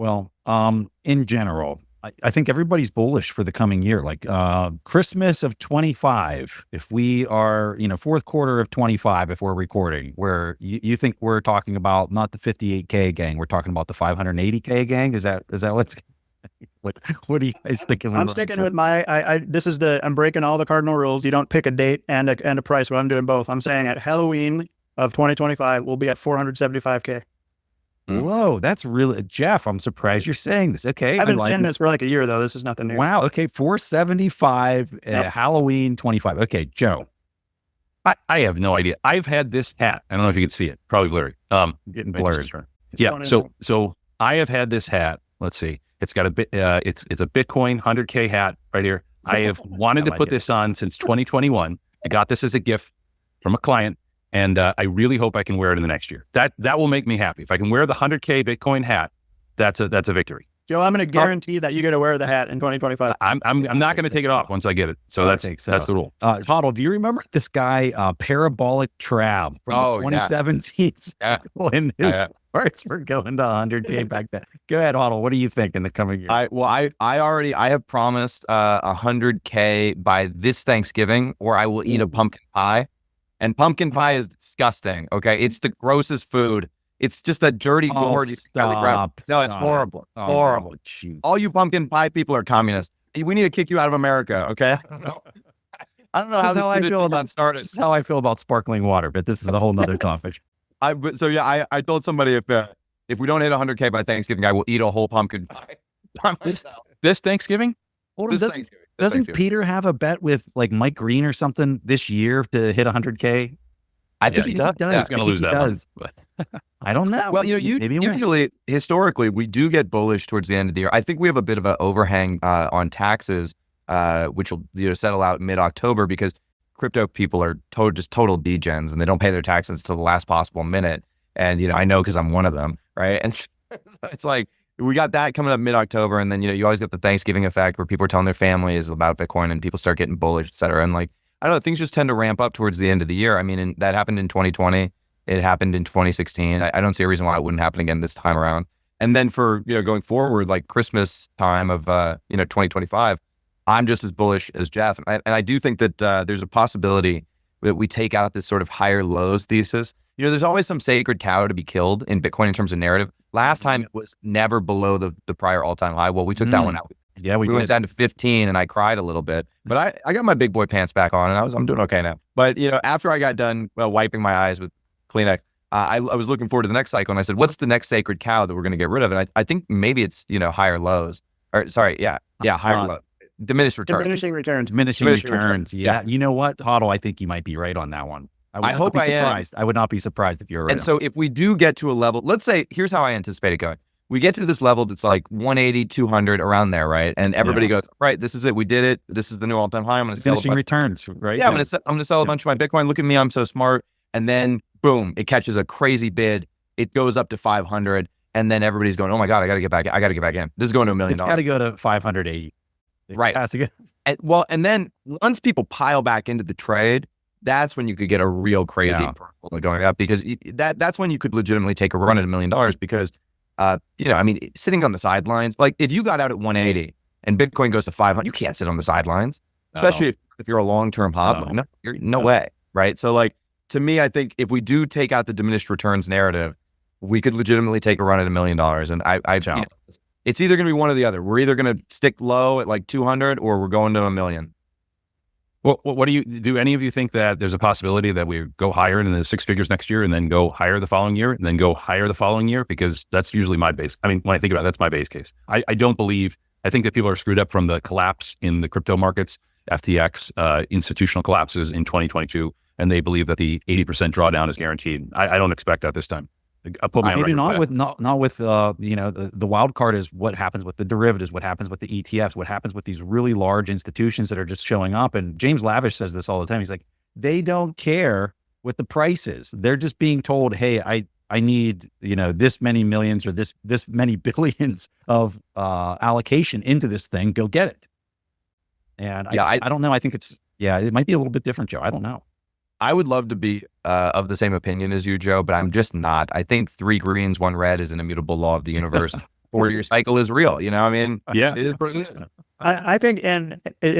Well, in general, I think everybody's bullish for the coming year. Like Christmas of 25, if we are, fourth quarter of 25, if we're recording, where you think we're talking about not the 58K gang, we're talking about the 580K gang. Is that what's what do you guys think? I'm sticking with I'm breaking all the cardinal rules. You don't pick a date and a price, but I'm doing both. I'm saying at Halloween of 2025, we'll be at 475K. Whoa, that's really, Jeff, I'm surprised you're saying this. Okay. I've been saying this for like a year, though. This is nothing new. Wow. Okay. 475 at Halloween 25. Okay. Joe. I have no idea. I've had this hat. I don't know if you can see it. Probably blurry. Getting blurry. Yeah. So I have had this hat. Let's see. It's got a bit, it's a Bitcoin 100K hat right here. I have wanted to put this on since 2021. I got this as a gift from a client. And I really hope I can wear it in the next year. That will make me happy. If I can wear the 100K Bitcoin hat, that's a victory. Joe, I'm going to guarantee that you get to wear the hat in 2025. I'm not going to take it off once I get it. So that's the rule. Hodl, do you remember this guy, Parabolic Trav from 2017? Yeah. When his parts were going to 100K back then. Go ahead, Hodl. What do you think in the coming year? I have promised 100K by this Thanksgiving, or I will eat a pumpkin pie. And pumpkin pie is disgusting. Okay, it's the grossest food. It's just a dirty gourd. Stop. No, it's horrible. Horrible. All you pumpkin pie people are communists. We need to kick you out of America. Okay. I don't know how I feel about started. This is how I feel about sparkling water, but this is a whole nother topic. I told somebody if we don't hit 100K by Thanksgiving, I will eat a whole pumpkin pie. This Thanksgiving? Doesn't Peter have a bet with like Mike Green or something this year to hit 100K? I think he does. He's going to lose that one. I don't know. Well, usually, historically, we do get bullish towards the end of the year. I think we have a bit of an overhang on taxes, which will settle out mid-October because crypto people are just total degens and they don't pay their taxes till the last possible minute. And, I know because I'm one of them, right? And so it's like, we got that coming up mid-October, and then, you always get the Thanksgiving effect where people are telling their families about Bitcoin and people start getting bullish, et cetera. And like, I don't know, things just tend to ramp up towards the end of the year. I mean, that happened in 2020. It happened in 2016. I don't see a reason why it wouldn't happen again this time around. And then for, going forward, like Christmas time of, 2025, I'm just as bullish as Jeff. And I do think that there's a possibility that we take out this sort of higher lows thesis. There's always some sacred cow to be killed in Bitcoin in terms of narrative. Last time it was never below the prior all-time high. Well, we took that one out. Yeah, we went down to 15 and I cried a little bit, but I got my big boy pants back on and I'm doing okay now. But, after I got done wiping my eyes with Kleenex, I was looking forward to the next cycle and I said, what's the next sacred cow that we're going to get rid of? And I think maybe it's, higher lows higher lows. Diminishing returns. Yeah. You know what, Hodl? I think you might be right on that one. I hope I am. I would not be surprised if you're right. And so if we do get to a level, let's say, here's how I anticipate it going. We get to this level that's like 180, 200, around there, right? And everybody goes, right, this is it. We did it. This is the new all-time high. I'm going to sell diminishing returns, right? Yeah, I'm going to sell a bunch of my Bitcoin. Look at me, I'm so smart. And then, boom, it catches a crazy bid. It goes up to 500. And then everybody's going, oh my God, I got to get back in. This is going to $1 million. It's got to go to 580. Right. And then once people pile back into the trade, that's when you could get a real crazy purple going up, because that's when you could legitimately take a run at $1 million because, sitting on the sidelines, like if you got out at 180 and Bitcoin goes to 500, you can't sit on the sidelines, especially if you're a long-term hodler. No way. Right. So like, to me, I think if we do take out the diminished returns narrative, we could legitimately take a run at $1 million. And it's either going to be one or the other. We're either going to stick low at like 200 or we're going to $1 million. Well, what do any of you think that there's a possibility that we go higher into the six figures next year and then go higher the following year and then go higher the following year? Because that's usually my base. I mean, when I think about it, that's my base case. I think that people are screwed up from the collapse in the crypto markets, FTX, institutional collapses in 2022, and they believe that the 80% drawdown is guaranteed. I don't expect that this time. I'll put my maybe not with the wild card is what happens with the derivatives, what happens with the ETFs, what happens with these really large institutions that are just showing up. And James Lavish says this all the time. He's like, they don't care what the price is. They're just being told, hey, I need this many millions or this many billions of allocation into this thing. Go get it. And I don't know. I think it might be a little bit different, Joe. I don't know. I would love to be of the same opinion as you, Joe, but I'm just not. I think 3 greens, 1 red is an immutable law of the universe. 4-year cycle is real. You know, I mean, Yeah. it is pretty good. I think, and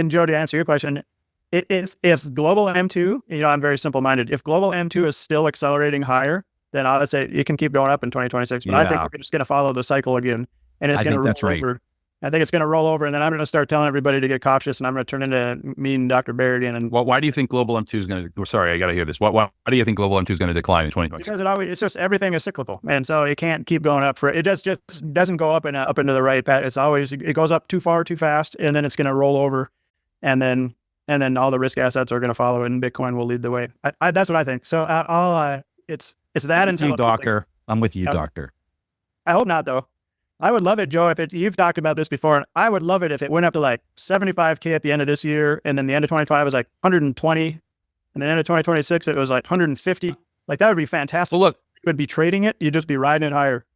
Joe, to answer your question, if global M2, I'm very simple-minded. If global M2 is still accelerating higher, then I would say it can keep going up in 2026. But I think we're just going to follow the cycle again, and it's going to roll over. I think it's going to roll over, and then I'm going to start telling everybody to get cautious, and I'm going to turn into mean Dr. Bear again. And why do you think global M2 is going to? Sorry, I got to hear this. Why do you think global M2 is going to decline in 2026? Because it's just everything is cyclical, and so it can't keep going up. It just doesn't go up and up into the right path. It's always it goes up too far, too fast, and then it's going to roll over, and then all the risk assets are going to follow, and Bitcoin will lead the way. That's what I think. So it's that until you, Doctor. I'm with you, Doctor. I hope not, though. I would love it, Joe, you've talked about this before, and I would love it if it went up to like 75K at the end of this year, and then the end of 2025 was like 120, and then the end of 2026 it was like 150. Like, that would be fantastic. Well, look, you would be trading it, you'd just be riding it higher.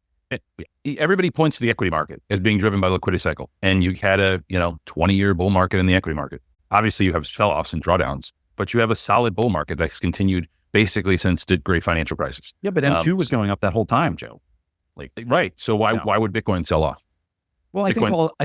Everybody points to the equity market as being driven by the liquidity cycle, and you had a 20-year bull market in the equity market. Obviously, you have sell-offs and drawdowns, but you have a solid bull market that's continued basically since the great financial crisis. Yeah, but M2 was going up that whole time, Joe. Right. So why would Bitcoin sell off? Well, I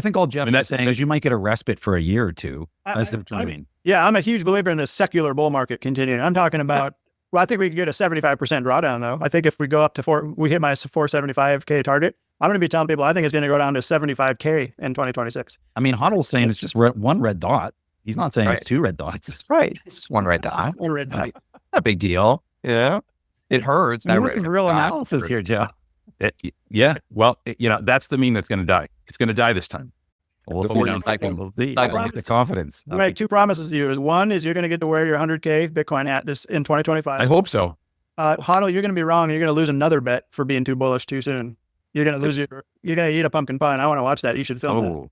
think all Jeff is saying is you might get a respite for a year or two. That's what I mean. Yeah, I'm a huge believer in the secular bull market continuing. I'm talking about. Well, I think we could get a 75% drawdown, though. I think if we go up to we hit my 475K target, I'm going to be telling people I think it's going to go down to 75K in 2026. I mean, Hodl's saying it's just one red dot. He's not saying it's two red dots. Right. It's one red dot. One red dot. Not a big deal. Yeah. It hurts. That was real analysis here, Joe. Well, that's the meme that's going to die. It's going to die this time. We'll see. I like the confidence. I make two promises to you. One is you're going to get to wear your 100K Bitcoin hat this in 2025. I hope so. Hodl, you're going to be wrong. You're going to lose another bet for being too bullish too soon. You're going to lose you're going to eat a pumpkin pie, and I want to watch that. You should film that.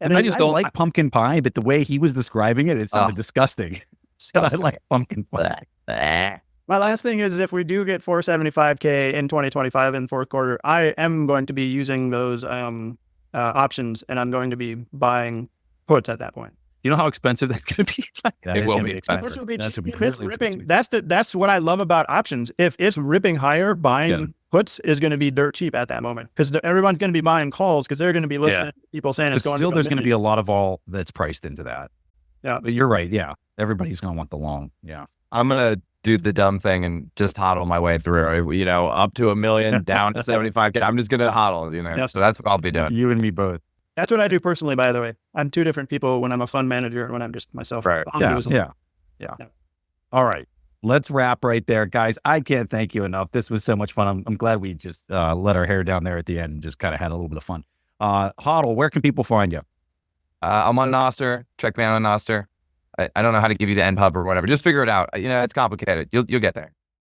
And I just don't like pumpkin pie, but the way he was describing it, it sounded disgusting. So I like pumpkin pie. My last thing is if we do get 475K in 2025 in the fourth quarter, I am going to be using those options, and I'm going to be buying puts at that point. You know how expensive that's going to be? It will be expensive. That's what I love about options. If it's ripping higher, buying puts is going to be dirt cheap at that moment because everyone's going to be buying calls because they're going to be listening to people saying it's going still there's going to be a lot of all that's priced into that. Yeah, but you're right. Yeah, everybody's going to want the long. Yeah, I'm going to do the dumb thing and just hodl my way through, up to $1 million, down to 75K. I'm just going to hodl, so that's what I'll be doing. You and me both. That's what I do personally, by the way. I'm two different people when I'm a fund manager and when I'm just myself. Right. Yeah. All right. Let's wrap right there, guys. I can't thank you enough. This was so much fun. I'm glad we just let our hair down there at the end and just kind of had a little bit of fun. Hodl, where can people find you? I'm on Nostr. Check me out on Nostr. I don't know how to give you the NPub or whatever. Just figure it out. It's complicated. You'll get there.